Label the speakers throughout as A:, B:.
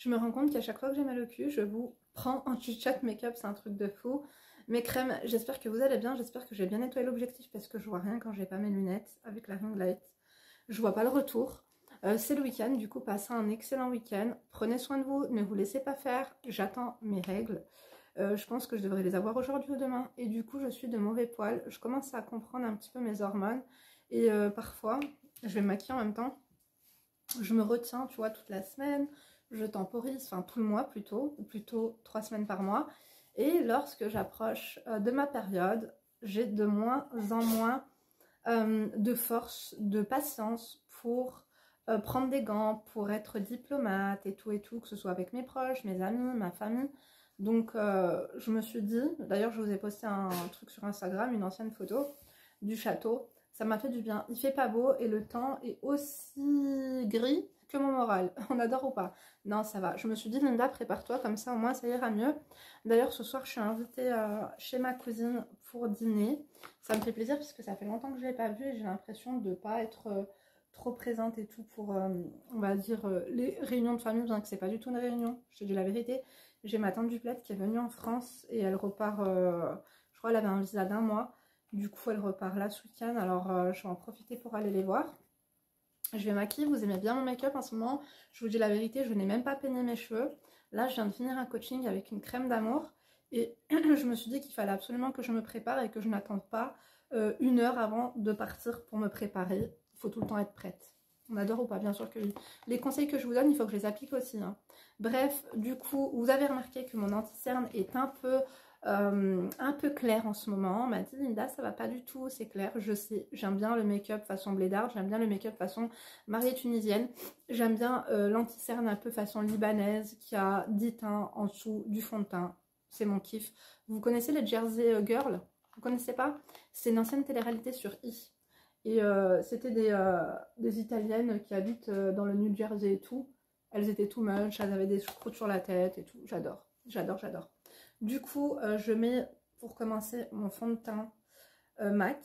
A: Je me rends compte qu'à chaque fois que j'ai mal au cul, je vous prends un chit-chat make-up, c'est un truc de fou. Mes crèmes, j'espère que vous allez bien, j'espère que j'ai bien nettoyé l'objectif parce que je vois rien quand j'ai pas mes lunettes avec la ring light. Je vois pas le retour. C'est le week-end, du coup passez un excellent week-end. Prenez soin de vous, ne vous laissez pas faire. J'attends mes règles. Je pense que je devrais les avoir aujourd'hui ou demain. Et du coup je suis de mauvais poil. Je commence à comprendre un petit peu mes hormones. Et parfois, je vais me maquiller en même temps. Je me retiens, tu vois, toute la semaine. Je temporise, enfin tout le mois plutôt, ou plutôt 3 semaines par mois. Et lorsque j'approche de ma période, j'ai de moins en moins de force, de patience pour prendre des gants, pour être diplomate et tout, que ce soit avec mes proches, mes amis, ma famille. Donc je me suis dit, d'ailleurs je vous ai posté un truc sur Instagram, une ancienne photo du château. Ça m'a fait du bien. Il fait pas beau et le temps est aussi gris que mon moral. On adore ou pas? Non, ça va. Je me suis dit, Linda, prépare-toi, comme ça au moins ça ira mieux. D'ailleurs, ce soir, je suis invitée chez ma cousine pour dîner. Ça me fait plaisir puisque ça fait longtemps que je ne l'ai pas vue et j'ai l'impression de ne pas être trop présente et tout pour, on va dire, les réunions de famille, bien que c'est pas du tout une réunion. Je te dis la vérité. J'ai ma tante Duplette qui est venue en France et elle repart, je crois, elle avait un visa d'1 mois. Du coup, elle repart là ce week-end, alors je vais en profiter pour aller les voir. Je vais maquiller, vous aimez bien mon make-up en ce moment. Je vous dis la vérité, je n'ai même pas peigné mes cheveux. Là, je viens de finir un coaching avec une crème d'amour. Et je me suis dit qu'il fallait absolument que je me prépare et que je n'attende pas 1 heure avant de partir pour me préparer. Il faut tout le temps être prête. On adore ou pas? Bien sûr que oui. Les conseils que je vous donne, il faut que je les applique aussi, hein. Bref, du coup, vous avez remarqué que mon anti-cerne est un peu clair en ce moment. On m'a dit, Linda, ça va pas du tout, c'est clair. Je sais, j'aime bien le make-up façon blédard, j'aime bien le make-up façon mariée tunisienne. J'aime bien l'anti-cerne un peu façon libanaise qui a 10 teints en dessous du fond de teint. C'est mon kiff. Vous connaissez les Jersey Girl? Vous connaissez pas? C'est une ancienne télé-réalité sur I. Et c'était des Italiennes qui habitent dans le New Jersey et tout. Elles étaient too much, elles avaient des choucroutes sur la tête et tout. J'adore, j'adore, j'adore. Du coup, je mets pour commencer mon fond de teint MAC.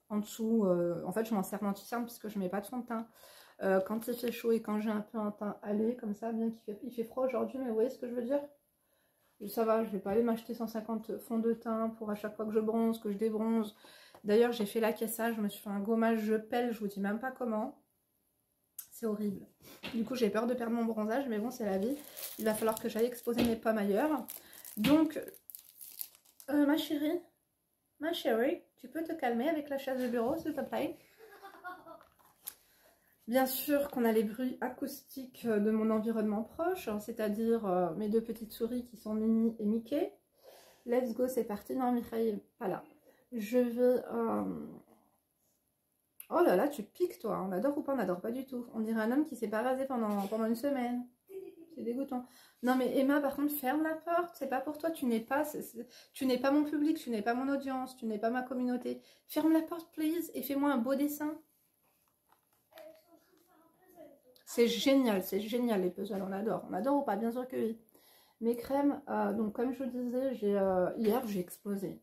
A: En dessous, en fait, je m'en sers d'anti-cerne parce que je mets pas de fond de teint. Quand il fait chaud et quand j'ai un peu un teint allé, comme ça, bien qu'il fait froid aujourd'hui, mais vous voyez ce que je veux dire? Ça va, je vais pas aller m'acheter 150 fonds de teint pour à chaque fois que je bronze, que je débronze. D'ailleurs, j'ai fait l'accaissage, je me suis fait un gommage, je pèle, je vous dis même pas comment. C'est horrible. Du coup, j'ai peur de perdre mon bronzage, mais bon, c'est la vie. Il va falloir que j'aille exposer mes pommes ailleurs. Donc, ma chérie, tu peux te calmer avec la chaise de bureau, s'il te plaît? Bien sûr qu'on a les bruits acoustiques de mon environnement proche, c'est-à-dire mes 2 petites souris qui sont Mini et Mickey. Let's go, c'est parti. Non, Mireille, pas là. Je vais... Oh là là, tu piques toi, on adore ou pas? On adore pas du tout. On dirait un homme qui s'est pas rasé pendant une semaine. C'est dégoûtant. Non mais Emma, par contre, ferme la porte. C'est pas pour toi, tu n'es pas mon public, tu n'es pas mon audience, tu n'es pas ma communauté. Ferme la porte, please, et fais-moi un beau dessin. C'est génial les puzzles, on adore ou pas? Bien sûr que oui. Mes crèmes, donc comme je vous disais, hier j'ai explosé.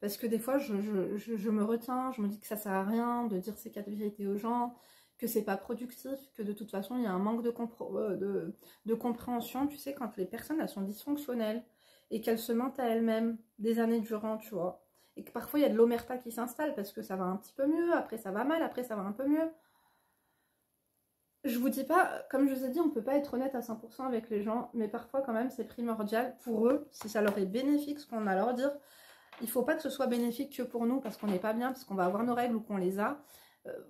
A: Parce que des fois, je me retiens, je me dis que ça sert à rien de dire ces 4 vérités aux gens, que c'est pas productif, que de toute façon, il y a un manque de compréhension, tu sais, quand les personnes, elles sont dysfonctionnelles et qu'elles se mentent à elles-mêmes des années durant, tu vois. Et que parfois, il y a de l'omerta qui s'installe parce que ça va un petit peu mieux, après ça va mal, après ça va un peu mieux. Je vous dis pas, comme je vous ai dit, on peut pas être honnête à 100% avec les gens, mais parfois quand même, c'est primordial pour eux, si ça leur est bénéfique, ce qu'on a à leur dire. Il faut pas que ce soit bénéfique que pour nous parce qu'on n'est pas bien, parce qu'on va avoir nos règles ou qu'on les a.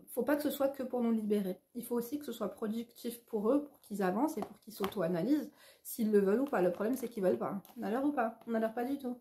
A: Faut pas que ce soit que pour nous libérer. Il faut aussi que ce soit productif pour eux, pour qu'ils avancent et pour qu'ils s'auto-analysent s'ils le veulent ou pas. Le problème c'est qu'ils veulent pas. On a l'air ou pas? On a l'air pas du tout.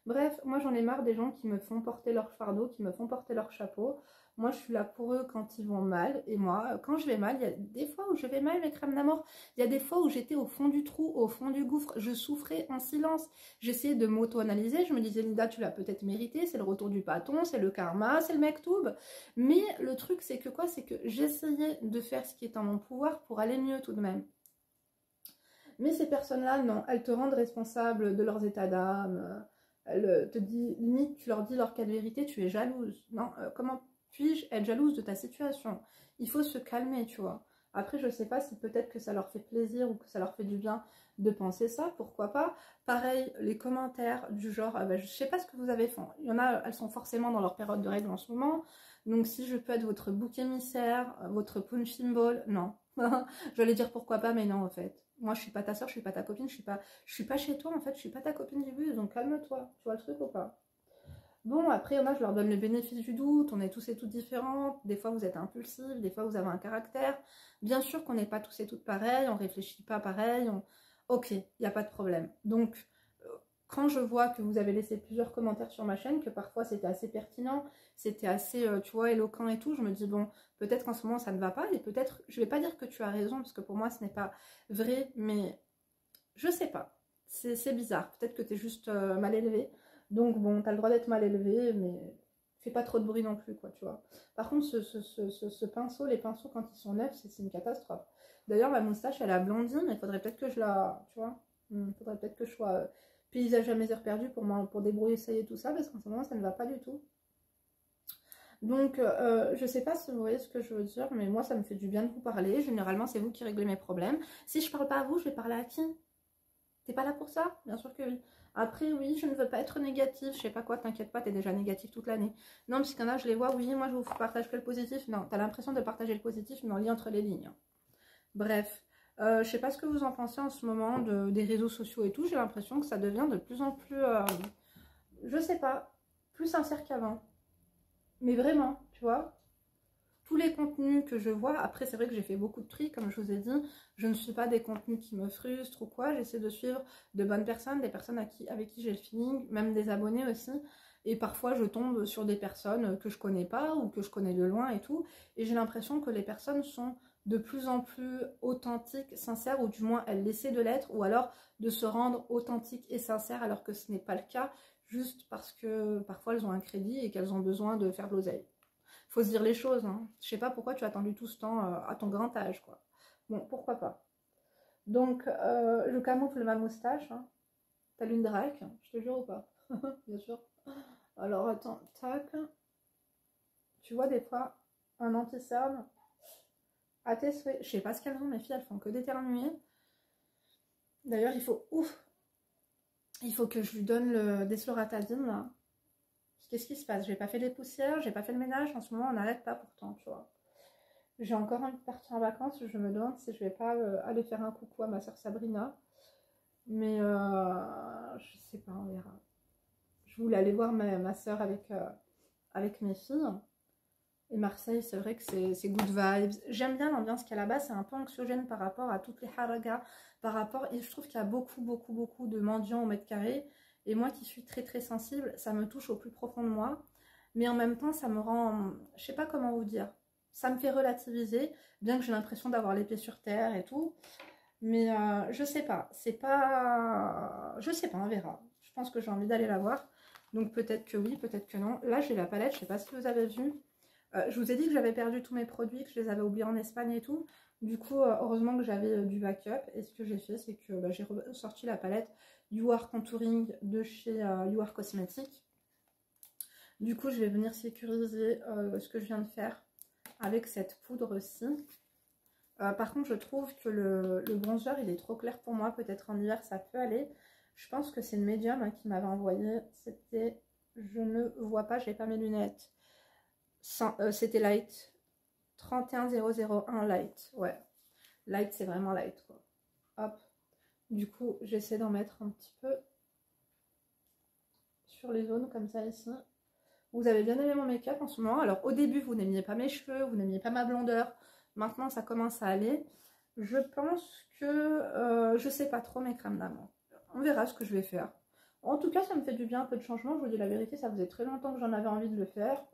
A: Bref, moi j'en ai marre des gens qui me font porter leur fardeau, qui me font porter leur chapeau. Moi je suis là pour eux quand ils vont mal. Et moi, quand je vais mal, il y a des fois où je vais mal, mes crèmes d'amour. Il y a des fois où j'étais au fond du trou, au fond du gouffre. Je souffrais en silence. J'essayais de m'auto-analyser. Je me disais, Linda, tu l'as peut-être mérité. C'est le retour du bâton, c'est le karma, c'est le mektoub. Mais le truc c'est que quoi? C'est que j'essayais de faire ce qui est en mon pouvoir pour aller mieux tout de même. Mais ces personnes-là, non, elles te rendent responsable de leurs états d'âme. Elles te disent, limite, tu leur dis leur cas de vérité, tu es jalouse. Non, comment puis-je être jalouse de ta situation? Il faut se calmer, tu vois. Après, je sais pas si peut-être que ça leur fait plaisir ou que ça leur fait du bien de penser ça, pourquoi pas. Pareil, les commentaires du genre, ah ben, je sais pas ce que vous avez fait. Il y en a, elles sont forcément dans leur période de règles en ce moment. Donc si je peux être votre bouc émissaire, votre punching ball, non. J'allais dire pourquoi pas, mais non en fait. Moi je suis pas ta soeur, je suis pas ta copine, je suis pas chez toi en fait, je suis pas ta copine du but, donc calme-toi, tu vois le truc ou pas? Bon, après, il y en a, je leur donne le bénéfice du doute, on est tous et toutes différentes, des fois vous êtes impulsifs, des fois vous avez un caractère. Bien sûr qu'on n'est pas tous et toutes pareils, on réfléchit pas pareil, ok, il n'y a pas de problème. Donc, quand je vois que vous avez laissé plusieurs commentaires sur ma chaîne, que parfois c'était assez pertinent, c'était assez, tu vois, éloquent et tout, je me dis, bon, peut-être qu'en ce moment ça ne va pas, et peut-être, je vais pas dire que tu as raison, parce que pour moi ce n'est pas vrai, mais je sais pas, c'est bizarre, peut-être que tu es juste mal élevé. Donc bon, t'as le droit d'être mal élevé, mais fais pas trop de bruit non plus, quoi, tu vois. Par contre, ce pinceau, les pinceaux quand ils sont neufs, c'est une catastrophe. D'ailleurs, ma moustache, elle a blondine, mais il faudrait peut-être que je la, tu vois, il faudrait peut-être que je sois paysage à mes heures perdues pour débrouiller ça et tout ça, parce qu'en ce moment, ça ne va pas du tout. Donc, je sais pas si vous voyez ce que je veux dire, mais moi, ça me fait du bien de vous parler. Généralement, c'est vous qui réglez mes problèmes. Si je parle pas à vous, je vais parler à qui? T'es pas là pour ça? Bien sûr que oui. Après, oui, je ne veux pas être négative. Je sais pas quoi, t'inquiète pas, t'es déjà négative toute l'année. Non, parce qu'il y en a, je les vois, oui, moi je vous partage que le positif. Non, t'as l'impression de partager le positif, mais on lit entre les lignes. Bref, je sais pas ce que vous en pensez en ce moment des réseaux sociaux et tout. J'ai l'impression que ça devient de plus en plus, je sais pas, plus sincère qu'avant. Mais vraiment, tu vois. Tous les contenus que je vois, après c'est vrai que j'ai fait beaucoup de tri, comme je vous ai dit, je ne suis pas des contenus qui me frustrent ou quoi, j'essaie de suivre de bonnes personnes, des personnes avec qui j'ai le feeling, même des abonnés aussi, et parfois je tombe sur des personnes que je connais pas ou que je connais de loin et tout, et j'ai l'impression que les personnes sont de plus en plus authentiques, sincères, ou du moins elles essaient de l'être, ou alors de se rendre authentiques et sincères alors que ce n'est pas le cas, juste parce que parfois elles ont un crédit et qu'elles ont besoin de faire de l'oseille. Faut se dire les choses, hein. Je sais pas pourquoi tu as attendu tout ce temps à ton grand âge, quoi. Bon, pourquoi pas. Donc, je camoufle ma moustache, hein. T'as l'une drac, je te jure ou pas? Bien sûr. Alors, attends, tac. Tu vois, des fois, un anti-cerne à tes souhaits. Je sais pas ce qu'elles ont, mes filles, elles font que d'éternuer. D'ailleurs, il faut... Ouf! Il faut que je lui donne le desloratadine, là. Qu'est-ce qui se passe? J'ai pas fait les poussières, j'ai pas fait le ménage. En ce moment, on n'arrête pas pourtant, tu vois. J'ai encore envie de partir en vacances. Je me demande si je vais pas aller faire un coucou à ma soeur Sabrina. Mais je sais pas, on verra. Je voulais aller voir ma soeur avec mes filles. Et Marseille, c'est vrai que c'est good vibes. J'aime bien l'ambiance qu'il y a là-bas. C'est un peu anxiogène par rapport à toutes les haragas. Et je trouve qu'il y a beaucoup, beaucoup, beaucoup de mendiants au mètre carré. Et moi qui suis très, très sensible, ça me touche au plus profond de moi. Mais en même temps, ça me rend... Je sais pas comment vous dire. Ça me fait relativiser, bien que j'ai l'impression d'avoir les pieds sur terre et tout. Mais je sais pas. C'est pas... Je sais pas, on verra. Je pense que j'ai envie d'aller la voir. Donc peut-être que oui, peut-être que non. Là, j'ai la palette. Je sais pas si vous avez vu. Je vous ai dit que j'avais perdu tous mes produits, que je les avais oubliés en Espagne et tout. Du coup, heureusement que j'avais du backup. Et ce que j'ai fait, c'est que j'ai ressorti la palette You Are Contouring de chez You Are Cosmetics. Du coup, je vais venir sécuriser ce que je viens de faire avec cette poudre-ci. Par contre, je trouve que le bronzer, il est trop clair pour moi. Peut-être en hiver, ça peut aller. Je pense que c'est une médium hein, qui m'avait envoyé. C'était... Je ne vois pas, j'ai pas mes lunettes. C'était Light. 31001 Light. Ouais. Light, c'est vraiment light, quoi. Hop. Du coup, j'essaie d'en mettre un petit peu sur les zones, comme ça, ici. Vous avez bien aimé mon make-up en ce moment. Alors, au début, vous n'aimiez pas mes cheveux, vous n'aimiez pas ma blondeur. Maintenant, ça commence à aller. Je pense que... je sais pas trop mes crèmes d'amande. On verra ce que je vais faire. En tout cas, ça me fait du bien, un peu de changement. Je vous dis la vérité, ça faisait très longtemps que j'en avais envie de le faire.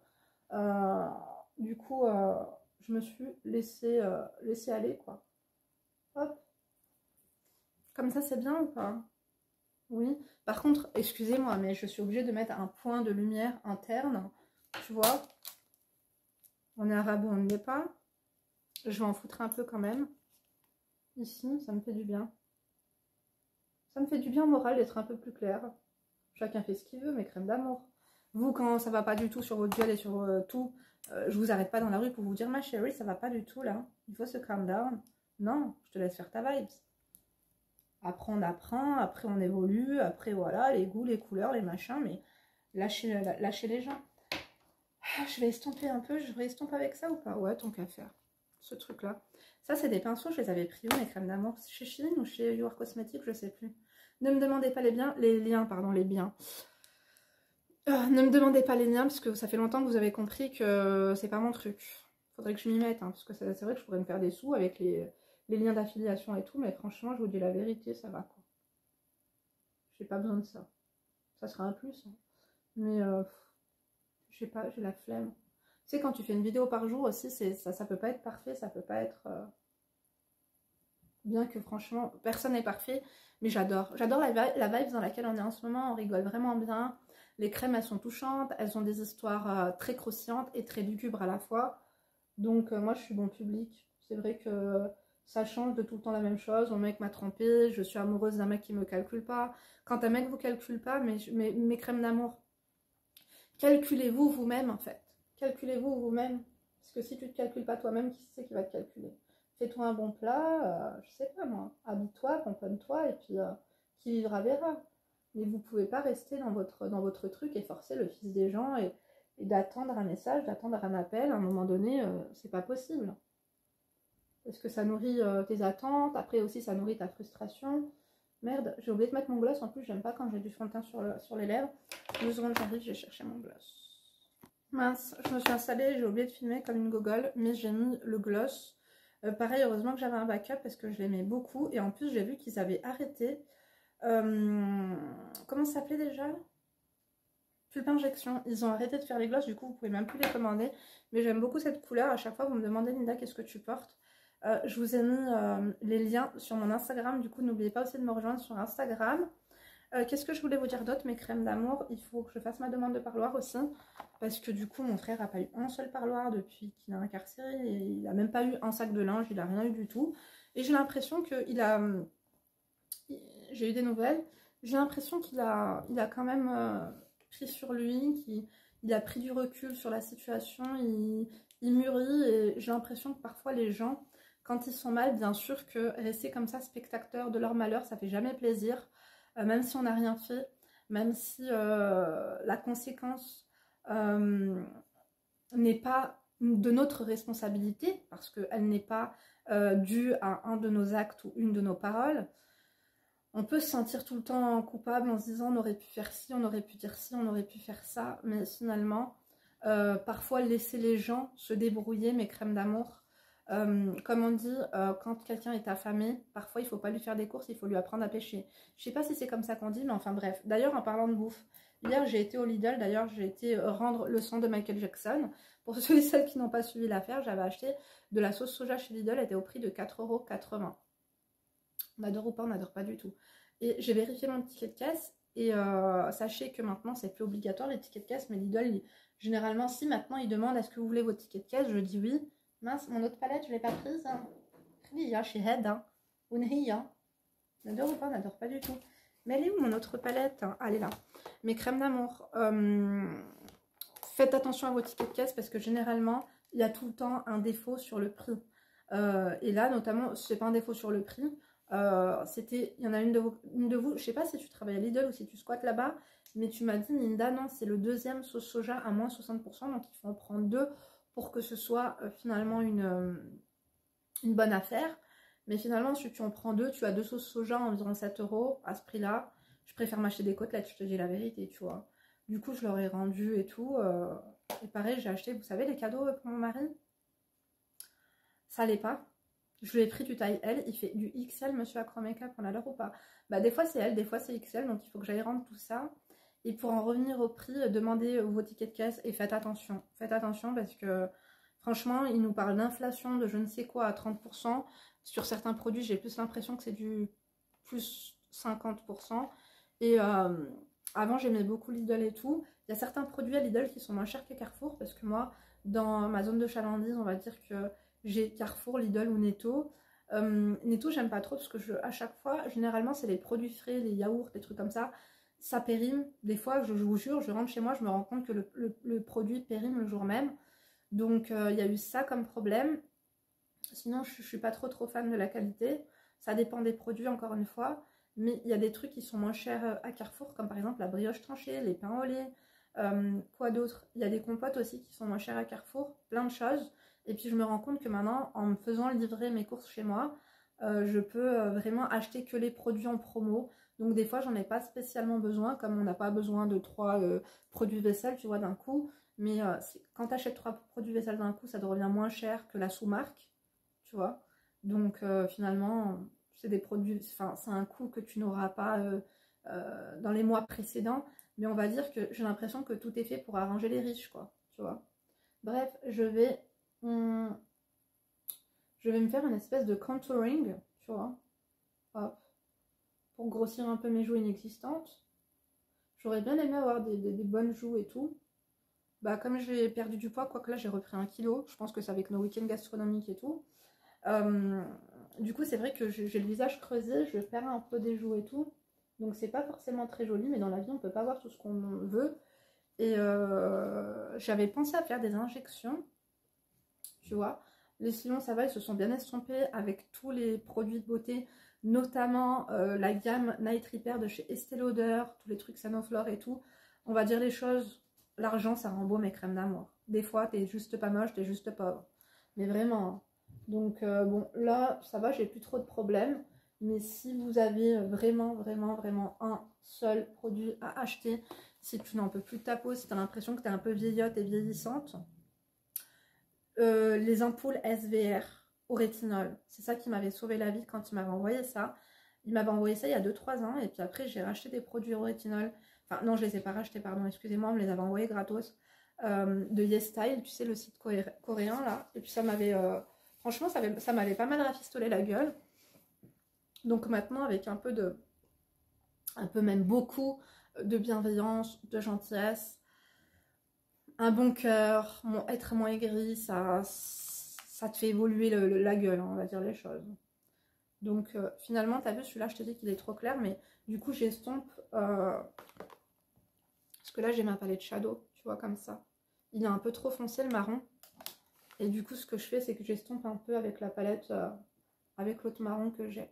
A: Du coup, je me suis laissée aller, quoi. Hop. Comme ça, c'est bien ou pas? Oui. Par contre, excusez-moi, mais je suis obligée de mettre un point de lumière interne. Tu vois? On est arabe ou on ne l'est pas. Je vais en foutre un peu quand même. Ici, ça me fait du bien. Ça me fait du bien au moral d'être un peu plus clair. Chacun fait ce qu'il veut, mais crème d'amour. Vous, quand ça va pas du tout sur votre gueule et sur tout, Je vous arrête pas dans la rue pour vous dire ma chérie, ça va pas du tout là. Il faut se calm down. Non, je te laisse faire ta vibes. Après on apprend, après on évolue, après voilà, les goûts, les couleurs, les machins, mais lâchez les gens. Ah, je vais estomper un peu, je vais estomper avec ça ou pas? Ouais, tant qu'à faire. Ce truc là. Ça c'est des pinceaux, je les avais pris où, mes crèmes d'amour? Chez Shein ou chez Your Cosmetics, je sais plus. Ne me demandez pas les liens, pardon, les biens. Ne me demandez pas les liens parce que ça fait longtemps que vous avez compris que c'est pas mon truc. Faudrait que je m'y mette, hein, parce que c'est vrai que je pourrais me faire des sous avec les liens d'affiliation et tout, mais franchement, je vous dis la vérité, ça va quoi. J'ai pas besoin de ça. Ça sera un plus, hein. Mais je sais pas, j'ai la flemme. Tu sais, quand tu fais une vidéo par jour aussi, ça peut pas être parfait, ça peut pas être... Bien que franchement, personne n'est parfait, mais j'adore. J'adore la vibe dans laquelle on est en ce moment, on rigole vraiment bien. Les crèmes, elles sont touchantes, elles ont des histoires très croustillantes et très lugubres à la fois. Donc moi, je suis bon public. C'est vrai que ça change de tout le temps la même chose. Mon mec m'a trompée, je suis amoureuse d'un mec qui me calcule pas. Quand un mec vous calcule pas, mes crèmes d'amour, calculez-vous vous-même en fait. Calculez-vous vous-même. Parce que si tu te calcules pas toi-même, qui c'est qui va te calculer? Fais-toi un bon plat, je sais pas moi, habille-toi, pomponne-toi, et puis qui vivra verra. Mais vous pouvez pas rester dans votre truc et forcer le fils des gens et d'attendre un message, d'attendre un appel. À un moment donné, c'est pas possible. Parce que ça nourrit tes attentes, après aussi ça nourrit ta frustration. Merde, j'ai oublié de mettre mon gloss, en plus j'aime pas quand j'ai du fond de teint sur les lèvres. 2 secondes, j'arrive, j'ai cherché mon gloss. Mince, je me suis installée, j'ai oublié de filmer comme une gogole, mais j'ai mis le gloss. Pareil, heureusement que j'avais un backup parce que je l'aimais beaucoup. Et en plus, j'ai vu qu'ils avaient arrêté. Comment ça s'appelait déjà? Pulp Injection. Ils ont arrêté de faire les glosses, du coup, vous pouvez même plus les commander. Mais j'aime beaucoup cette couleur. À chaque fois, vous me demandez, Linda, qu'est-ce que tu portes? Je vous ai mis les liens sur mon Instagram. Du coup, n'oubliez pas aussi de me rejoindre sur Instagram. Qu'est-ce que je voulais vous dire d'autre, mes crèmes d'amour? Il faut que je fasse ma demande de parloir aussi. Parce que du coup, mon frère n'a pas eu un seul parloir depuis qu'il est incarcéré. Et il n'a même pas eu un sac de linge, il n'a rien eu du tout. Et j'ai l'impression qu'il a... J'ai eu des nouvelles. J'ai l'impression qu'il a quand même pris sur lui, qu'il a pris du recul sur la situation. Il mûrit et j'ai l'impression que parfois les gens, quand ils sont mal, bien sûr que rester comme ça, spectateur de leur malheur, ça fait jamais plaisir. Même si on n'a rien fait, même si la conséquence n'est pas de notre responsabilité, parce qu'elle n'est pas due à un de nos actes ou une de nos paroles, on peut se sentir tout le temps coupable en se disant on aurait pu faire ci, on aurait pu dire ci, on aurait pu faire ça, mais finalement, parfois laisser les gens se débrouiller, mes crèmes d'amour. Comme on dit, quand quelqu'un est affamé, parfois il faut pas lui faire des courses, il faut lui apprendre à pêcher. Je sais pas si c'est comme ça qu'on dit, mais enfin bref. D'ailleurs, en parlant de bouffe, hier j'ai été au Lidl, d'ailleurs j'ai été rendre le son de Michael Jackson. Pour ceux et celles qui n'ont pas suivi l'affaire, j'avais acheté de la sauce soja chez Lidl, elle était au prix de 4,80 €. On adore ou pas, on n'adore pas du tout. Et j'ai vérifié mon ticket de caisse, et sachez que maintenant c'est plus obligatoire les tickets de caisse, mais Lidl, généralement, si maintenant ils demandent est-ce que vous voulez vos tickets de caisse, je dis oui. Mince, mon autre palette, je l'ai pas prise. Chez Head. On adore ou pas, on n'adore pas du tout. Mais elle est où mon autre palette? Elle est là. Mes crèmes d'amour. Faites attention à vos tickets de caisse parce que généralement, il y a tout le temps un défaut sur le prix. Et là, notamment, c'est pas un défaut sur le prix. Il y en a une de vous, je sais pas si tu travailles à Lidl ou si tu squattes là-bas, mais tu m'as dit, Linda, non, c'est le deuxième sauce soja à moins 60%, donc il faut en prendre 2 pour que ce soit finalement une bonne affaire. Mais finalement, si tu en prends 2, tu as 2 sauces soja à environ 7 € à ce prix-là. Je préfère m'acheter des côtelettes, je te dis la vérité, tu vois. Du coup, je leur ai rendu et tout. Et pareil, j'ai acheté, vous savez, les cadeaux pour mon mari. Ça l'est pas. Je lui ai pris du taille L, il fait du XL, monsieur Accro Makeup, on adore ou pas? Bah des fois c'est L, des fois c'est XL, donc il faut que j'aille rendre tout ça. Et pour en revenir au prix, demandez vos tickets de caisse et faites attention. Faites attention parce que franchement, ils nous parlent d'inflation de je ne sais quoi à 30%. Sur certains produits, j'ai plus l'impression que c'est du plus 50%. Et avant, j'aimais beaucoup Lidl et tout. Il y a certains produits à Lidl qui sont moins chers que Carrefour parce que moi, dans ma zone de chalandise, on va dire que j'ai Carrefour, Lidl ou Netto. Netto, j'aime pas trop parce que à chaque fois, généralement, c'est les produits frais, les yaourts, les trucs comme ça. Ça périme. Des fois, je vous jure, je rentre chez moi, je me rends compte que le produit périme le jour même. Donc il y a eu ça comme problème. Sinon je suis pas trop fan de la qualité. Ça dépend des produits encore une fois. Mais il y a des trucs qui sont moins chers à Carrefour, comme par exemple la brioche tranchée, les pains au lait. Quoi d'autre? Il y a des compotes aussi qui sont moins chères à Carrefour, plein de choses. Et puis je me rends compte que maintenant, en me faisant livrer mes courses chez moi, je peux vraiment acheter que les produits en promo. Donc des fois, j'en ai pas spécialement besoin, comme on n'a pas besoin de 3 produits vaisselle, tu vois, d'un coup. Mais quand tu achètes 3 produits vaisselle d'un coup, ça te revient moins cher que la sous-marque, tu vois. Donc finalement, c'est des produits, enfin, c'est un coût que tu n'auras pas dans les mois précédents. Mais on va dire que j'ai l'impression que tout est fait pour arranger les riches, quoi, tu vois. Bref, je vais me faire une espèce de contouring, tu vois. Hop, pour grossir un peu mes joues inexistantes. J'aurais bien aimé avoir des bonnes joues et tout. Bah, comme j'ai perdu du poids, quoique là j'ai repris 1 kilo, je pense que c'est avec nos week-ends gastronomiques et tout. Du coup, c'est vrai que j'ai le visage creusé, je perds un peu des joues et tout. Donc, c'est pas forcément très joli, mais dans la vie, on peut pas avoir tout ce qu'on veut. Et j'avais pensé à faire des injections, tu vois. Les sillons, ça va, ils se sont bien estompés avec tous les produits de beauté, notamment la gamme Night Repair de chez Estée Lauder, tous les trucs Sanoflore et tout. On va dire les choses, l'argent, ça rend beau mes crèmes d'amour. Des fois, t'es juste pas moche, t'es juste pauvre. Mais vraiment, hein. Donc, bon, là, ça va, j'ai plus trop de problèmes. Mais si vous avez vraiment un seul produit à acheter, si tu n'en peux plus de ta peau, si tu as l'impression que tu es un peu vieillotte et vieillissante, les ampoules SVR au rétinol. C'est ça qui m'avait sauvé la vie quand il m'avait envoyé ça. Il m'avait envoyé ça il y a 2-3 ans et puis après j'ai racheté des produits au rétinol. Enfin non, je les ai pas rachetés, pardon, excusez-moi, on me les avait envoyés gratos de YesStyle, tu sais, le site coréen là. Et puis ça m'avait, franchement, ça m'avait pas mal rafistolé la gueule. Donc maintenant avec un peu même beaucoup de bienveillance, de gentillesse, un bon cœur, être moins aigri, ça te fait évoluer la gueule, hein, on va dire les choses. Donc finalement, t'as vu, celui-là, je te dis qu'il est trop clair, mais du coup, j'estompe, parce que là, j'ai ma palette Shadow, tu vois, comme ça. Il est un peu trop foncé, le marron. Et du coup, ce que je fais, c'est que j'estompe un peu avec la palette, avec l'autre marron que j'ai.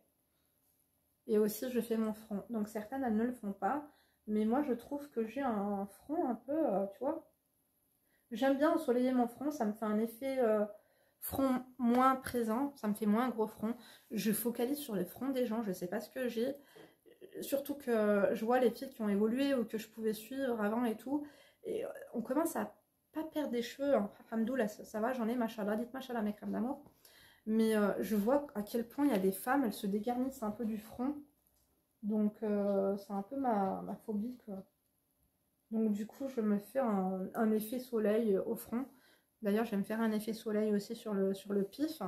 A: Et aussi, je fais mon front. Donc certaines, elles ne le font pas. Mais moi, je trouve que j'ai un front un peu, tu vois. J'aime bien ensoleiller mon front, ça me fait un effet front moins présent, ça me fait moins gros front. Je focalise sur les fronts des gens, je sais pas ce que j'ai. Surtout que je vois les filles qui ont évolué ou que je pouvais suivre avant et tout. Et on commence à pas perdre des cheveux. Hein. Alhamdoulilah, ça va, j'en ai, machallah, dites machallah mes crèmes d'amour. Mais je vois à quel point il y a des femmes, elles se dégarnissent un peu du front. Donc c'est un peu ma phobie, quoi. Donc du coup, je me fais un effet soleil au front. D'ailleurs, je vais me faire un effet soleil aussi sur le pif.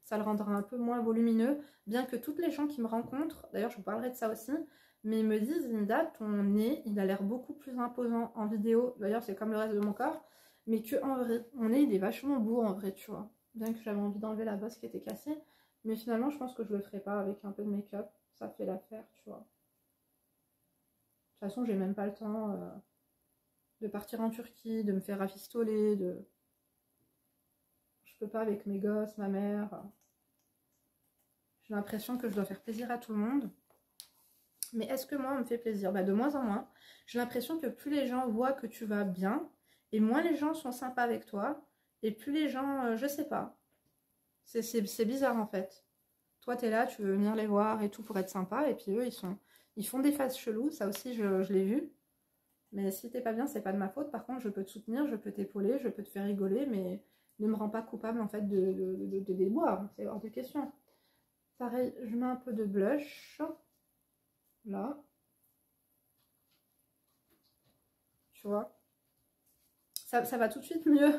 A: Ça le rendra un peu moins volumineux. Bien que toutes les gens qui me rencontrent, d'ailleurs, je vous parlerai de ça aussi, mais ils me disent, Linda, ton nez, il a l'air beaucoup plus imposant en vidéo. D'ailleurs, c'est comme le reste de mon corps. Mais que en vrai, mon nez, il est vachement beau en vrai, tu vois. Bien que j'avais envie d'enlever la bosse qui était cassée. Mais finalement, je pense que je le ferai pas avec un peu de make-up. Ça fait l'affaire, tu vois. De toute façon, j'ai même pas le temps de partir en Turquie, de me faire rafistoler, je peux pas avec mes gosses, ma mère. J'ai l'impression que je dois faire plaisir à tout le monde. Mais est-ce que moi, on me fait plaisir? Bah, de moins en moins. J'ai l'impression que plus les gens voient que tu vas bien, et moins les gens sont sympas avec toi, et plus les gens, je sais pas. C'est bizarre en fait. Toi, t'es là, tu veux venir les voir et tout pour être sympa, et puis eux, ils font des faces cheloues, ça aussi, je l'ai vu. Mais si t'es pas bien, c'est pas de ma faute. Par contre, je peux te soutenir, je peux t'épauler, je peux te faire rigoler, mais ne me rends pas coupable en fait de déboire. C'est hors de question. Pareil, je mets un peu de blush. Là. Tu vois. Ça va tout de suite mieux.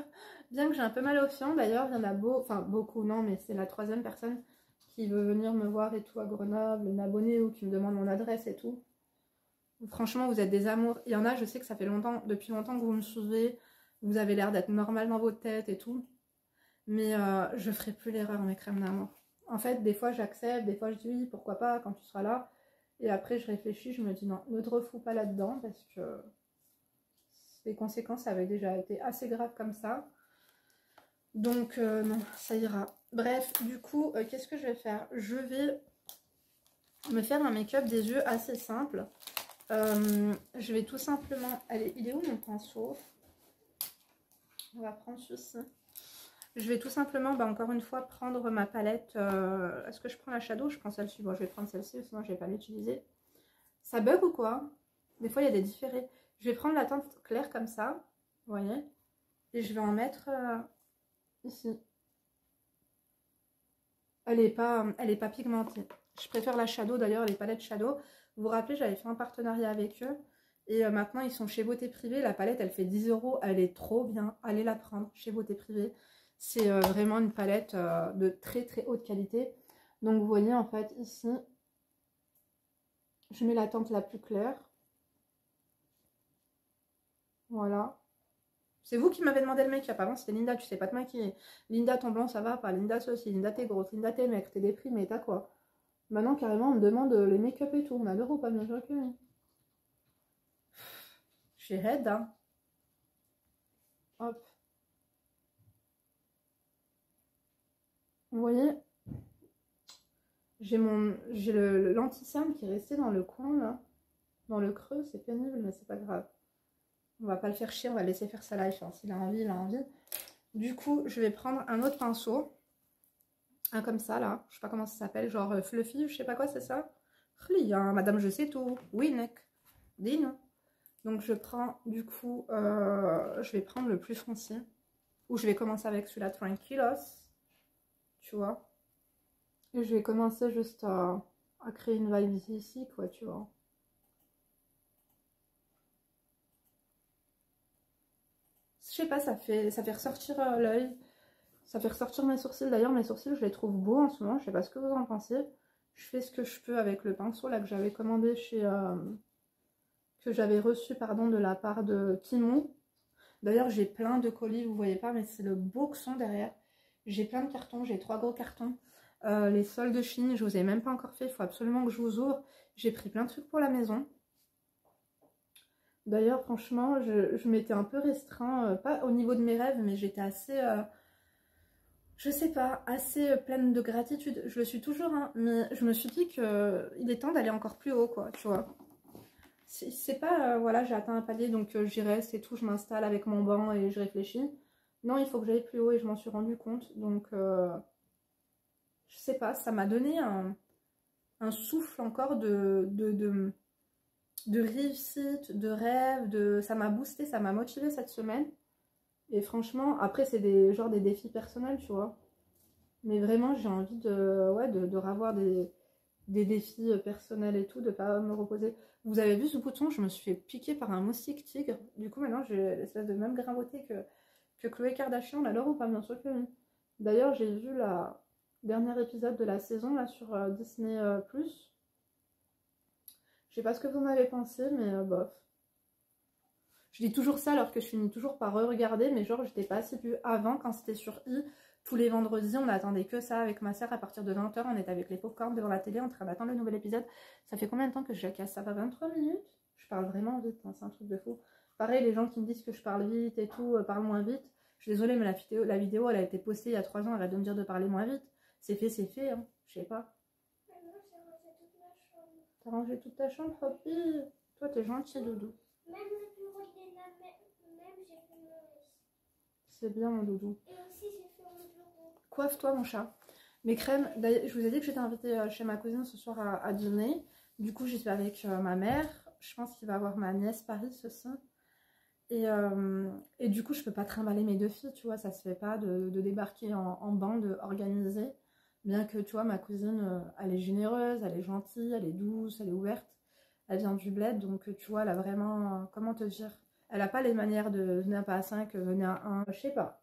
A: Bien que j'ai un peu mal au fion. D'ailleurs, il y en a beaucoup, non, mais c'est la 3e personne qui veut venir me voir et tout à Grenoble, m'abonner ou qui me demande mon adresse et tout. Franchement, vous êtes des amours. Il y en a, je sais que ça fait depuis longtemps que vous me suivez. Vous avez l'air d'être normal dans votre tête et tout. Mais je ferai plus l'erreur, mes crèmes d'amour. En fait, des fois j'accepte, des fois je dis oui, pourquoi pas, quand tu seras là. Et après je réfléchis, je me dis non, ne te refous pas là-dedans parce que les conséquences avaient déjà été assez graves comme ça. Donc non, ça ira. Bref, du coup, qu'est-ce que je vais faire? Je vais me faire un make-up des yeux assez simple. Je vais tout simplement... Allez, il est où mon pinceau? On va prendre ceci. Je vais tout simplement, bah, encore une fois, prendre ma palette. Est-ce que je prends la Shadow? Je prends celle-ci. Bon, je vais prendre celle-ci, sinon je ne vais pas l'utiliser. Ça bug ou quoi? Des fois, il y a des différés. Je vais prendre la teinte claire comme ça. Vous voyez? Et je vais en mettre ici. Elle est pas pigmentée. Je préfère la Shadow, d'ailleurs, les palettes Shadow. Vous vous rappelez, j'avais fait un partenariat avec eux. Et maintenant, ils sont chez Beauté Privée. La palette, elle fait 10 €. Elle est trop bien. Allez la prendre chez Beauté Privée. C'est vraiment une palette de très très haute qualité. Donc, vous voyez, en fait, ici, je mets la teinte la plus claire. Voilà. C'est vous qui m'avez demandé le make-up. Avant, c'était Linda, tu sais pas te maquiller. Linda, ton blanc, ça va pas. Linda, ceci. Linda, t'es grosse. Linda, t'es maigre. T'es déprimée. T'as quoi? Maintenant, carrément, on me demande les make-up et tout. On a l'euro pas bien sûr que oui. Je suis raide, hein. Hop. Vous voyez, j'ai l'anti-cerne qui est resté dans le coin, là. Dans le creux, c'est pénible, mais c'est pas grave. On va pas le faire chier, on va laisser faire sa life. Hein. S'il a envie, il a envie. Du coup, je vais prendre un autre pinceau. Un comme ça, là. Je sais pas comment ça s'appelle. Genre fluffy, je sais pas quoi, c'est ça? Rien, madame, je sais tout. Oui, mec. Dis-nous. Donc, je prends, du coup, je vais prendre le plus foncé. Ou je vais commencer avec celui-là, Tranquilos. Tu vois? Et je vais commencer juste à créer une vibe ici, quoi, tu vois. Je sais pas, ça fait ressortir l'œil. Ça fait ressortir mes sourcils. D'ailleurs, mes sourcils, je les trouve beaux en ce moment. Je sais pas ce que vous en pensez. Je fais ce que je peux avec le pinceau là que j'avais commandé chez... que j'avais reçu, pardon, de la part de Timon. D'ailleurs, j'ai plein de colis, vous voyez pas, mais c'est le boxon derrière. J'ai plein de cartons, j'ai 3 gros cartons. Les sols de Chine, je vous ai même pas encore fait. Il faut absolument que je vous ouvre. J'ai pris plein de trucs pour la maison. D'ailleurs, franchement, je m'étais un peu restreint, pas au niveau de mes rêves, mais j'étais assez, je sais pas, assez pleine de gratitude. Je le suis toujours, hein, mais je me suis dit qu'il est temps d'aller encore plus haut, quoi, tu vois. C'est pas, voilà, j'ai atteint un palier, donc j'irai, c'est tout, je m'installe avec mon banc et je réfléchis. Non, il faut que j'aille plus haut et je m'en suis rendu compte, donc je sais pas, ça m'a donné un souffle encore de réussite, de rêve, ça m'a boosté, ça m'a motivé cette semaine. Et franchement, après c'est des défis personnels, tu vois. Mais vraiment, j'ai envie de revoir des défis personnels et tout, de pas me reposer. Vous avez vu ce bouton, je me suis fait piquer par un moustique tigre. Du coup, maintenant, j'ai l'espèce de même grimauté que Khloé Kardashian. On l'adore ou pas? Bien sûr que oui. D'ailleurs, j'ai vu la dernier épisode de la saison là sur Disney+. Je sais pas ce que vous en avez pensé, mais bof. Je dis toujours ça alors que je finis toujours par re-regarder, mais genre j'étais pas assidue avant quand c'était sur I. Tous les vendredis, on attendait que ça avec ma soeur à partir de 20 h. On était avec les popcorn devant la télé en train d'attendre le nouvel épisode. Ça fait combien de temps que je casse? Ça va 23 minutes? Je parle vraiment vite, hein, c'est un truc de fou. Pareil, les gens qui me disent que je parle vite et tout, parle moins vite. Je suis désolée, mais la vidéo, elle a été postée il y a 3 ans. Arrête de me dire de parler moins vite. C'est fait, hein. Je sais pas. T'as rangé toute ta chambre, Hopi? Toi, t'es gentil, doudou. Même le bureau de Léna, même j'ai fait mon lit. C'est bien, mon doudou. Et aussi, j'ai fait mon bureau. Coiffe-toi, mon chat. Mes crèmes, je vous ai dit que j'étais invitée chez ma cousine ce soir à dîner. Du coup, j'y suis avec ma mère. Je pense qu'il va avoir ma nièce Paris aussi. Et du coup, je peux pas trimballer mes deux filles, tu vois. Ça se fait pas de débarquer en bande organisée. Bien que, tu vois, ma cousine, elle est généreuse, elle est gentille, elle est douce, elle est ouverte. Elle vient du bled, donc tu vois, elle a vraiment, comment te dire, elle a pas les manières de venir pas à 5, venir à 1, je sais pas.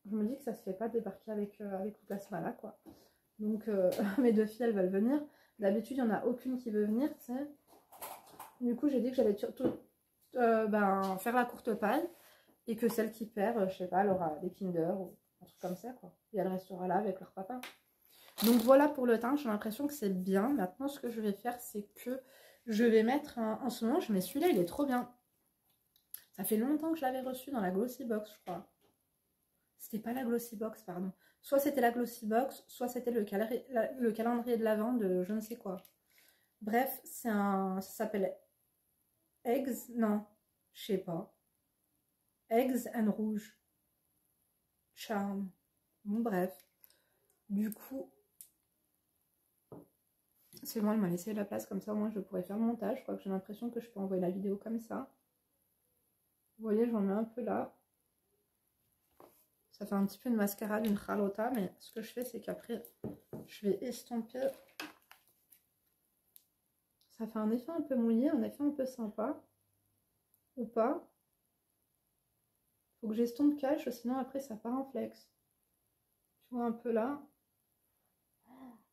A: Je me dis que ça se fait pas de débarquer avec toute la smala, quoi. Donc mes deux filles, elles veulent venir. D'habitude, il n'y en a aucune qui veut venir, tu sais. Du coup, j'ai dit que j'allais surtout faire la courte paille et que celle qui perd, je sais pas, elle aura des Kinder ou un truc comme ça, quoi. Et elle restera là avec leur papa. Donc voilà pour le teint, j'ai l'impression que c'est bien. Maintenant, ce que je vais faire, c'est que je vais mettre en ce moment, je mets celui-là, il est trop bien. Ça fait longtemps que je l'avais reçu dans la Glossy Box, je crois. C'était pas la Glossy Box, pardon. Soit c'était la Glossy Box, soit c'était le calendrier de l'Avent de je ne sais quoi. Bref, ça s'appelle Eggs, non, je sais pas. Eggs and Rouge. Charm. Bon, bref. Du coup, c'est bon, elle m'a laissé la place comme ça, au moins je pourrais faire le montage. Je crois que j'ai l'impression que je peux envoyer la vidéo comme ça. Vous voyez, j'en mets un peu là. Ça fait un petit peu de mascara, d'une Charlotta, mais ce que je fais, c'est qu'après, je vais estomper. Ça fait un effet un peu mouillé, un effet un peu sympa. Ou pas. Faut que j'estompe cache, sinon après ça part en flex. Tu vois un peu là.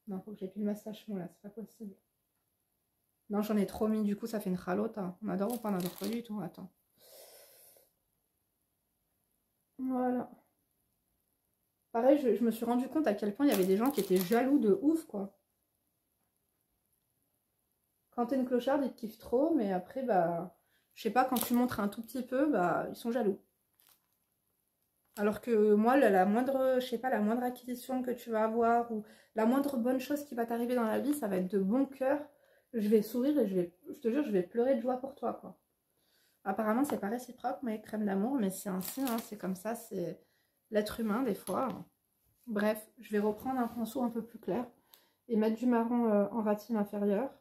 A: Non, faut que j'ai plus le massagement là, c'est pas possible. Non, j'en ai trop mis, du coup ça fait une Charlotta. On adore ou pas, on adore pas du tout, attends. Voilà. Pareil, je me suis rendu compte à quel point il y avait des gens qui étaient jaloux de ouf, quoi. Quand t'es une clocharde, ils te kiffent trop, mais après, bah, je sais pas, quand tu montres un tout petit peu, bah, ils sont jaloux. Alors que moi, la moindre, je sais pas, la moindre acquisition que tu vas avoir ou la moindre bonne chose qui va t'arriver dans la vie, ça va être de bon cœur. Je vais sourire et je te jure, je vais pleurer de joie pour toi, quoi. Apparemment, c'est pas réciproque, mais crème d'amour, mais c'est ainsi, hein, c'est comme ça, c'est l'être humain, des fois. Bref, je vais reprendre un pinceau un peu plus clair et mettre du marron en ratine inférieure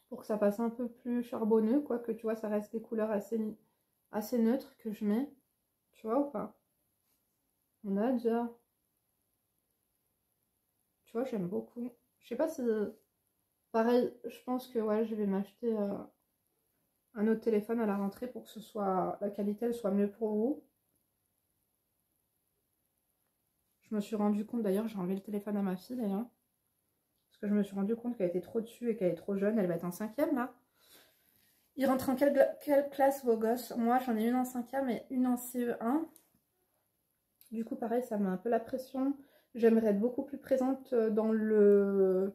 A: pour que ça passe un peu plus charbonneux, quoi, que tu vois, ça reste des couleurs assez neutres que je mets. Tu vois ou pas? On a déjà... Tu vois, j'aime beaucoup. Je sais pas si... Pareil, je pense que ouais, je vais m'acheter un autre téléphone à la rentrée pour que ce soit... la qualité, elle soit mieux pour vous. Je me suis rendu compte, d'ailleurs, j'ai enlevé le téléphone à ma fille, d'ailleurs. Parce que je me suis rendu compte qu'elle était trop dessus et qu'elle est trop jeune. Elle va être en 5e, là. Ils rentrent en quelle classe, vos gosses? Moi, j'en ai une en 5e et une en CE1. Du coup, pareil, ça met un peu la pression. J'aimerais être beaucoup plus présente dans le...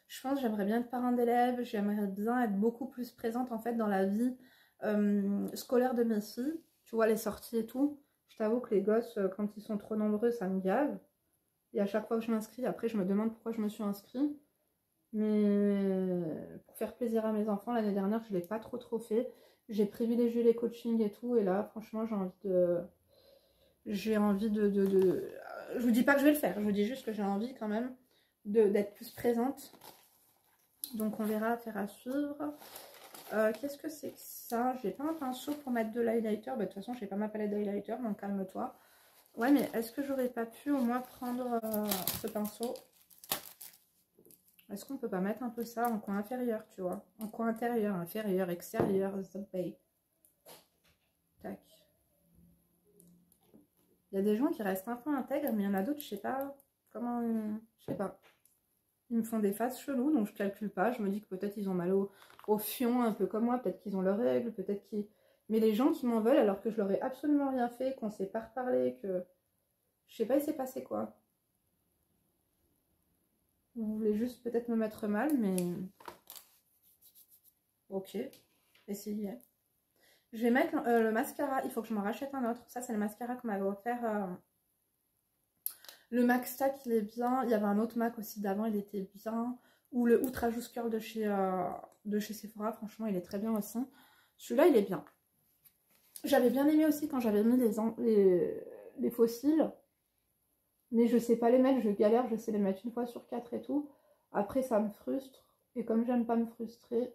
A: Je pense que j'aimerais bien être parent d'élèves. J'aimerais bien être beaucoup plus présente, en fait, dans la vie scolaire de mes filles. Tu vois, les sorties et tout. Je t'avoue que les gosses, quand ils sont trop nombreux, ça me gave. Et à chaque fois que je m'inscris, après, je me demande pourquoi je me suis inscrite. Mais pour faire plaisir à mes enfants, l'année dernière, je ne l'ai pas trop fait. J'ai privilégié les coachings et tout. Et là, franchement, j'ai envie de... Je vous dis pas que je vais le faire. Je vous dis juste que j'ai envie quand même d'être plus présente. Donc, on verra, affaire à suivre. Qu'est-ce que c'est que ça? J'ai pas un pinceau pour mettre de l'highlighter. Bah, de toute façon, j'ai pas ma palette d'highlighter, donc calme-toi. Ouais, mais est-ce que j'aurais pas pu au moins prendre ce pinceau? Est-ce qu'on peut pas mettre un peu ça en coin inférieur, tu vois? En coin intérieur, inférieur, extérieur, the tac. Il y a des gens qui restent un peu intègres, mais il y en a d'autres, je sais pas comment... Je sais pas. Ils me font des faces cheloues, donc je calcule pas. Je me dis que peut-être ils ont mal au fion, un peu comme moi. Peut-être qu'ils ont leurs règles, peut-être qu'ils... Mais les gens qui m'en veulent alors que je leur ai absolument rien fait, qu'on s'est pas reparlé, que... Je sais pas, il s'est passé quoi. Vous voulez juste peut-être me mettre mal, mais... Ok, essayez. Je vais mettre le mascara. Il faut que je m'en rachète un autre. Ça, c'est le mascara qu'on m'avait offert. Le MAC Stack, il est bien. Il y avait un autre MAC aussi d'avant, il était bien. Ou le Ultra Juice Curl de chez Sephora. Franchement, il est très bien aussi. Celui-là, il est bien. J'avais bien aimé aussi quand j'avais mis les fossiles. Mais je sais pas les mettre. Je galère. Je sais les mettre une fois sur 4 et tout. Après, ça me frustre. Et comme j'aime pas me frustrer,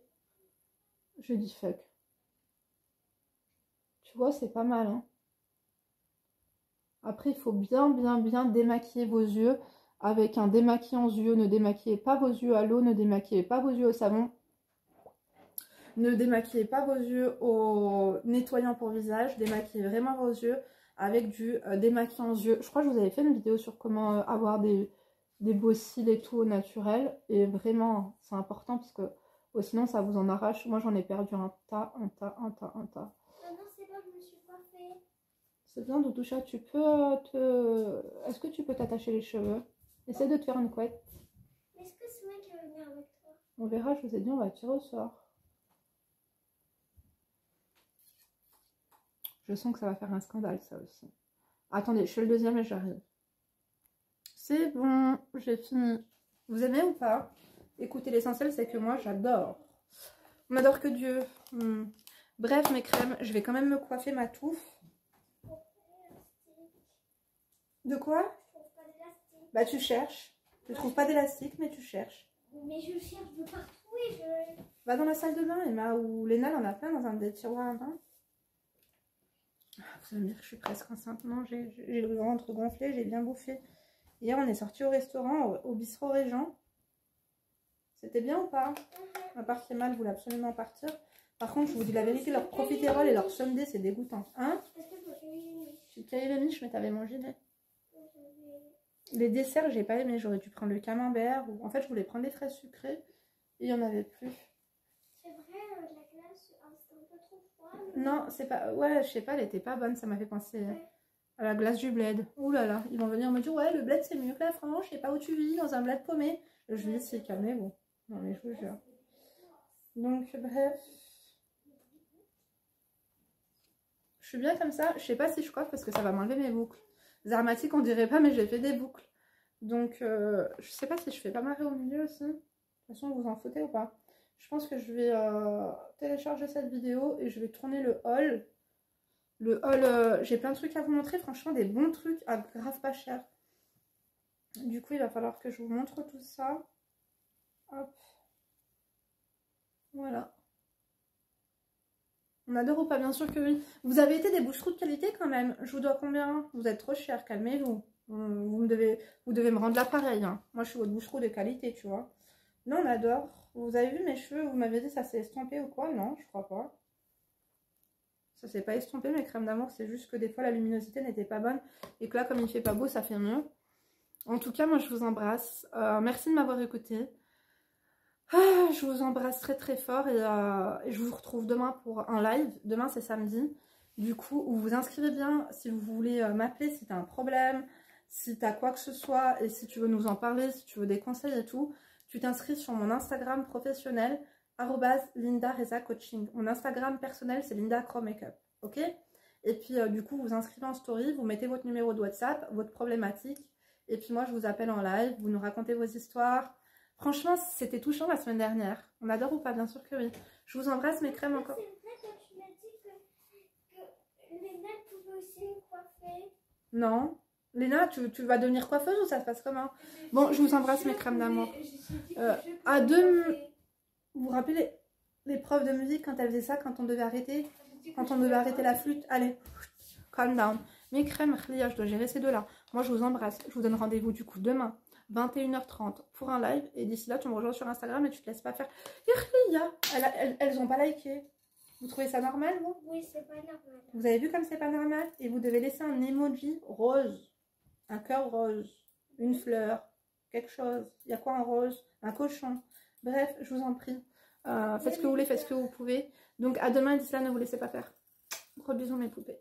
A: je dis fuck. Tu vois, c'est pas mal, hein. Après, il faut bien démaquiller vos yeux avec un démaquillant aux yeux. Ne démaquillez pas vos yeux à l'eau, ne démaquillez pas vos yeux au savon. Ne démaquillez pas vos yeux au nettoyant pour visage. Démaquillez vraiment vos yeux avec du démaquillant aux yeux. Je crois que je vous avais fait une vidéo sur comment avoir des beaux cils et tout au naturel. Et vraiment, c'est important parce que sinon, ça vous en arrache. Moi, j'en ai perdu un tas. C'est bien, Doudoucha, tu peux Est-ce que tu peux t'attacher les cheveux? Essaie de te faire une couette.
B: Est-ce que c'est moi qui vais venir avec toi?
A: On verra, je vous ai dit, on va tirer au sort. Je sens que ça va faire un scandale, ça aussi. Attendez, je fais le deuxième et j'arrive. C'est bon, j'ai fini. Vous aimez ou pas? Écoutez, l'essentiel, c'est que moi, j'adore. On n'adore que Dieu. Bref, mes crèmes, je vais quand même me coiffer ma touffe. De quoi? Bah, tu cherches. Tu trouves pas d'élastique, mais tu cherches.
B: Mais je cherche de partout et je...
A: Va dans la salle de bain, Emma, où Léna en a plein dans un des tiroirs à bain. Vous allez me dire que je suis presque enceinte. Non, j'ai le ventre gonflé, j'ai bien bouffé. Hier, on est sorti au restaurant, au bistrot Régent. C'était bien ou pas? À part que mal voulait absolument partir. Par contre, je vous dis la vérité, leur profiterole et leur sundae, c'est dégoûtant. Hein? Tu te caillais les miches, mais t'avais mangé des... Les desserts, j'ai pas aimé. J'aurais dû prendre le camembert. Ou... En fait, je voulais prendre des fraises sucrées. Et il n'y en avait plus.
B: C'est vrai, la glace, c'est un peu trop froid.
A: Non, c'est pas... Ouais, je sais pas, elle était pas bonne. Ça m'a fait penser à la glace du bled. Ouh là là, ils vont venir me dire, ouais, le bled, c'est mieux que la France. Je sais pas où tu vis, dans un bled paumé. Je lui dis, si, calmez-vous. Non, mais je vous jure. Donc, bref. Je suis bien comme ça. Je sais pas si je coiffe parce que ça va m'enlever mes boucles. Zarmatique, on dirait pas, mais j'ai fait des boucles. Donc, je sais pas si je fais pas marrer au milieu aussi. De toute façon, vous en foutez ou pas? Je pense que je vais télécharger cette vidéo et je vais tourner le haul. Le haul, j'ai plein de trucs à vous montrer. Franchement, des bons trucs à grave pas cher. Du coup, il va falloir que je vous montre tout ça. Hop. Voilà. On adore ou pas? Bien sûr que oui. Vous avez été des boucherons de qualité quand même. Je vous dois combien? Vous êtes trop cher, calmez-vous. Vous devez me rendre l'appareil. Hein. Moi, je suis votre boucheron de qualité, tu vois. Non, on adore. Vous avez vu mes cheveux? Vous m'avez dit ça s'est estompé ou quoi? Non, je crois pas. Ça s'est pas estompé, mes crèmes d'amour. C'est juste que des fois, la luminosité n'était pas bonne. Et que là, comme il fait pas beau, ça fait mieux. En tout cas, moi, je vous embrasse. Merci de m'avoir écouté. Je vous embrasse très très fort et je vous retrouve demain pour un live. Demain c'est samedi. Du coup, vous vous inscrivez bien si vous voulez m'appeler, si tu as un problème, si tu as quoi que ce soit et si tu veux nous en parler, si tu veux des conseils et tout. Tu t'inscris sur mon Instagram professionnel @LindaRezaCoaching. Mon Instagram personnel c'est Linda Crow Makeup. Ok? Et puis du coup, vous inscrivez en story, vous mettez votre numéro de WhatsApp, votre problématique. Et puis moi, je vous appelle en live, vous nous racontez vos histoires. Franchement, c'était touchant la semaine dernière. On adore ou pas? Bien sûr que oui. Je vous embrasse, mes crèmes encore.
B: C'est vrai quand tu m'as dit que Léna pouvait aussi me coiffer.
A: Non. Léna, tu vas devenir coiffeuse ou ça se passe comment? Bon, je vous embrasse, mes crèmes d'amour. À deux... Vous vous rappelez les profs de musique quand elles faisaient ça, quand on devait arrêter? Quand on devait arrêter la flûte? Allez, calm down. Mes crèmes, je dois gérer ces deux-là. Moi, je vous embrasse. Je vous donne rendez-vous du coup demain. 21h30 pour un live et d'ici là tu me rejoins sur Instagram et tu te laisses pas faire. Elles ont pas liké. Vous trouvez ça normal vous?
B: Oui, c'est pas normal.
A: Vous avez vu comme c'est pas normal? Et vous devez laisser un emoji rose, un cœur rose, une fleur, quelque chose. Il y a quoi en rose? Un cochon. Bref, je vous en prie. Faites ce que vous voulez, faites ce que vous pouvez. Donc à demain et d'ici là ne vous laissez pas faire. Gros bisous mes poupées.